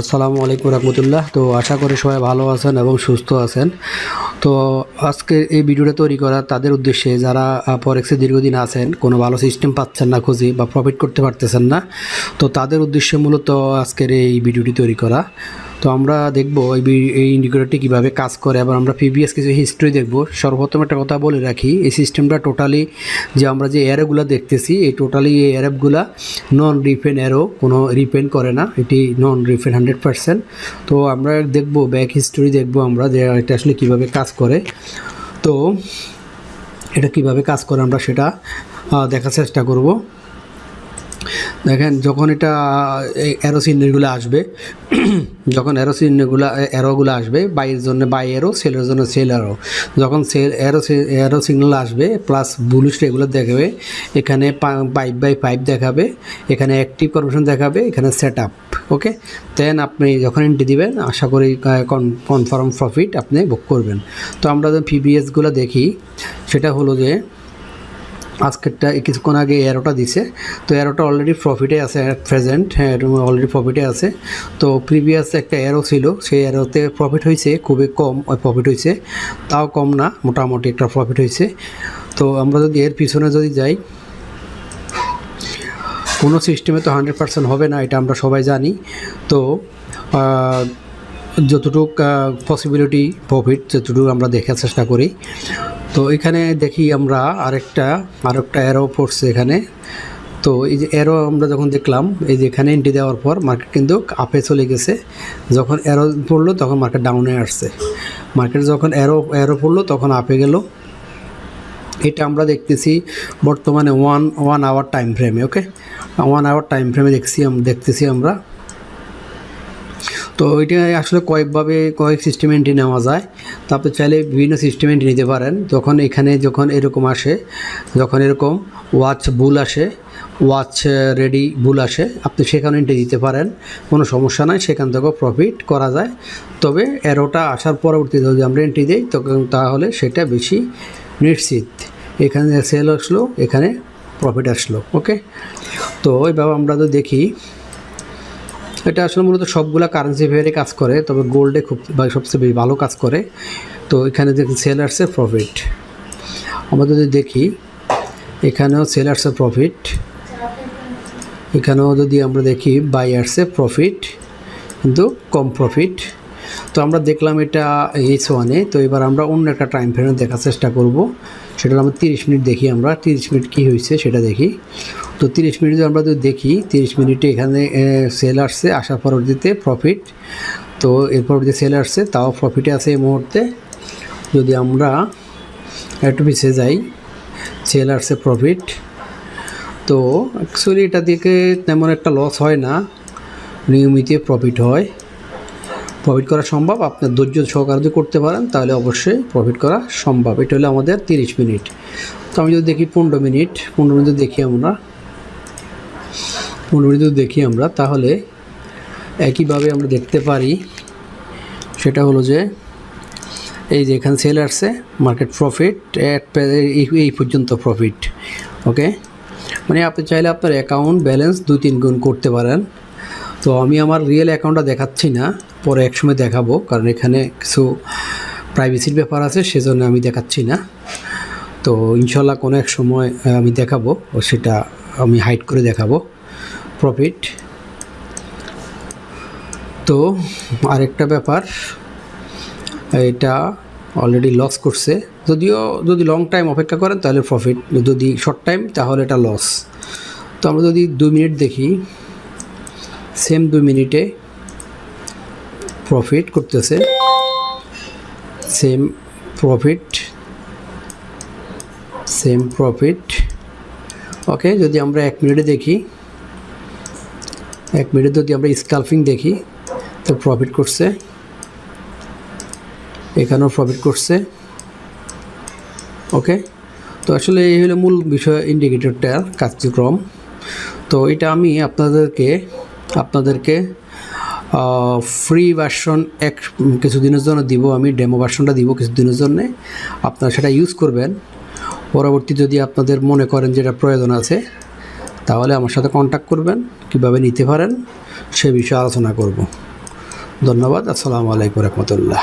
আসসালামু আলাইকুম রহমতুল্লাহ। তো আশা করি সবাই ভালো আছেন এবং সুস্থ আছেন। তো আজকে এই ভিডিওটা তৈরি করা তাদের উদ্দেশ্যে যারা ফরেক্সে দীর্ঘদিন আছেন, কোনো ভালো সিস্টেম পাচ্ছেন না খুঁজে বা প্রফিট করতে পারতেছেন না, তো তাদের উদ্দেশ্যে মূলত আজকের এই ভিডিওটি তৈরি করা। তো আমরা দেখব এই ইন্ডিকেটরটি কীভাবে কাজ করে এবং আমরা প্রিভিয়াস কিছু হিস্ট্রি দেখব। সর্বপ্রথম একটা কথা বলে রাখি, এই সিস্টেমটা টোটালি যে আমরা যে অ্যারোগুলো দেখতেছি, এই টোটালি এই অ্যারোগুলা নন রিফেন অ্যারো, কোনো রিফেন করে না, এটি নন রিফেন 100%। তো আমরা দেখব ব্যাক হিস্টরি দেখব আমরা যে এটা আসলে কীভাবে কাজ করে। তো এটা কিভাবে কাজ করে আমরা সেটা দেখার চেষ্টা করব। দেখেন, যখন এটা অ্যারো চিহ্নগুলো আসবে, যখন অ্যারোগুলো আসবে, বাইয়ের জন্য বাই অ্যারো, সেলের জন্য সেল অ্যারো, যখন অ্যারো সিগন্যাল আসবে প্লাস ব্লু এগুলো দেখাবে, এখানে 5/5 দেখাবে, এখানে অ্যাক্টিভ কনভার্সন দেখাবে, এখানে সেট আপ। ওকে, দেন আপনি যখন এন্ট্রি দিবেন আশা করি কনফার্ম প্রফিট আপনি বুক করবেন। তো আমরা যখন পিবিএসগুলো দেখি, সেটা হলো যে আজকেরটা কিছুক্ষণ আগে অ্যারোটা দিছে, তো অ্যারোটা অলরেডি প্রফিটে আছে অ্যাট প্রেজেন্ট। হ্যাঁ, অলরেডি প্রফিটে আছে। তো প্রিভিয়াস একটা অ্যারো ছিল, সেই অ্যারোতে প্রফিট হয়েছে খুবই কম, প্রফিট হয়েছে, তাও কম না, মোটামুটি একটা প্রফিট হয়েছে। তো আমরা যদি এর পিছনে যদি যাই, কোনো সিস্টেমে তো 100% হবে না, এটা আমরা সবাই জানি। তো যতটুক পসিবিলিটি প্রফিট যতটুকু আমরা দেখার চেষ্টা করি। তো এখানে দেখি আমরা আরেকটা অ্যারো পড়ছে এখানে। তো এই যে অ্যারো আমরা যখন দেখলাম, এই যে এখানে এন্ট্রি দেওয়ার পর মার্কেট কিন্তু আপে চলে গেছে, যখন অ্যারো পড়লো তখন মার্কেট ডাউনে আসছে, মার্কেট যখন অ্যারো পড়লো তখন আপে গেল। এটা আমরা দেখতেছি বর্তমানে ওয়ান আওয়ার টাইম ফ্রেমে। ওকে, 1 আওয়ার টাইম ফ্রেমে দেখতেছি আমরা। তো এটা আসলে কয়েক সিস্টেমে এন্ট্রি নেওয়া যায়, তারপরে চাইলে বিভিন্ন সিস্টেমে এন্ট্রি নিতে পারেন। যখন এরকম আসে, যখন এরকম ওয়াচ বুল আসে, ওয়াচ রেডি বুল আসে, আপনি সেখানে এন্ট্রি দিতে পারেন, কোনো সমস্যা নাই, সেখান থেকেও প্রফিট করা যায়। তবে অ্যারোটা আসার পরবর্তীতে যদি আমরা এন্ট্রি দিই তাহলে সেটা বেশি নিশ্চিত। এখানে সেল আসলো, এখানে প্রফিট আসলো। ওকে, তো এইভাবে আমরা তো দেখি, এটা আসলে মূলত সবগুলা কারেন্সি ফেয়ারে কাজ করে, তবে গোল্ডে সবচেয়ে বেশি ভালো কাজ করে। তো এখানে দেখি সেল আসছে, প্রফিট। আমরা যদি দেখি, এখানেও সেল আসছে, প্রফিট। এখানেও যদি আমরা দেখি বাই আসছে, প্রফিট, কিন্তু কম প্রফিট। তো আমরা দেখলাম এটা H1-এ। তো এবার আমরা অন্য একটা টাইম ফ্রেমে দেখার চেষ্টা করব, সেটা আমরা 30 মিনিট দেখি। আমরা 30 মিনিট কী হয়েছে সেটা দেখি। তো 30 মিনিট আমরা যদি দেখি, 30 মিনিটে এখানে সেল আসছে, আসার পরবর্তীতে প্রফিট। তো এরপর যে সেল আসছে তাও প্রফিটে আছে এই মুহূর্তে। যদি আমরা একটু পিছিয়ে যাই, সেল আসছে, প্রফিট। তো অ্যাকচুয়ালি এটা থেকে তেমন একটা লস হয় না, নিয়মিত প্রফিট হয়। প্রফিট করা সম্ভব, আপনার ধৈর্য সহকারে যদি করতে পারেন তাহলে অবশ্যই প্রফিট করা সম্ভব। এটা হলো আমাদের 30 মিনিট। তো আমি যদি দেখি 15 মিনিট দেখি, আমরা 15 মিনিট যদি দেখি আমরা, তাহলে একইভাবে আমরা দেখতে পারি। সেটা হলো যে এই যে এখানে সেল আসছে, মার্কেট প্রফিট, এই পর্যন্ত প্রফিট। ওকে, মানে আপনি চাইলে আপনার অ্যাকাউন্ট ব্যালেন্স 2-3 গুণ করতে পারেন। তো আমি আমার রিয়েল অ্যাকাউন্টটা দেখাচ্ছি না, পরে একসময় দেখাবো, কারণ এখানে কিছু প্রাইভেসির ব্যাপার আছে, সেজন্য আমি দেখাচ্ছি না। তো ইনশাল্লাহ কোনো এক সময় আমি দেখাবো, ও সেটা আমি হাইড করে দেখাবো প্রফিট। তো আরেকটা ব্যাপার, এটা অলরেডি লস করছে, যদি লং টাইম অপেক্ষা করেন তাহলে প্রফিট, যদি শর্ট টাইম তাহলে এটা লস। তো আমরা যদি 2 মিনিট দেখি, সেম 2 মিনিটে প্রফিট করতেছে, সেম প্রফিট। ওকে, যদি আমরা 1 মিনিটে দেখি, 1 মিনিটে যদি আমরা স্কাল্পিং দেখি, তো প্রফিট করছে, এখানেও প্রফিট করছে। ওকে, তো আসলে এই হলো মূল বিষয় ইন্ডিকেটরটার কার্যক্রম। তো এটা আমি আপনাদেরকে ফ্রি ভার্সন কিছুদিনের জন্য দিব, আমি ডেমো ভার্সনটা দিব কিছুদিনের জন্য, আপনারা সেটা ইউজ করবেন। পরবর্তী যদি আপনাদের মনে করেন যেটা প্রয়োজন আছে, তাহলে আমার সাথে কন্ট্যাক্ট করবেন, কীভাবে নিতে পারেন সে বিষয়ে আলোচনা করব। ধন্যবাদ। আসসালামু আলাইকুম রহমতুল্লাহ।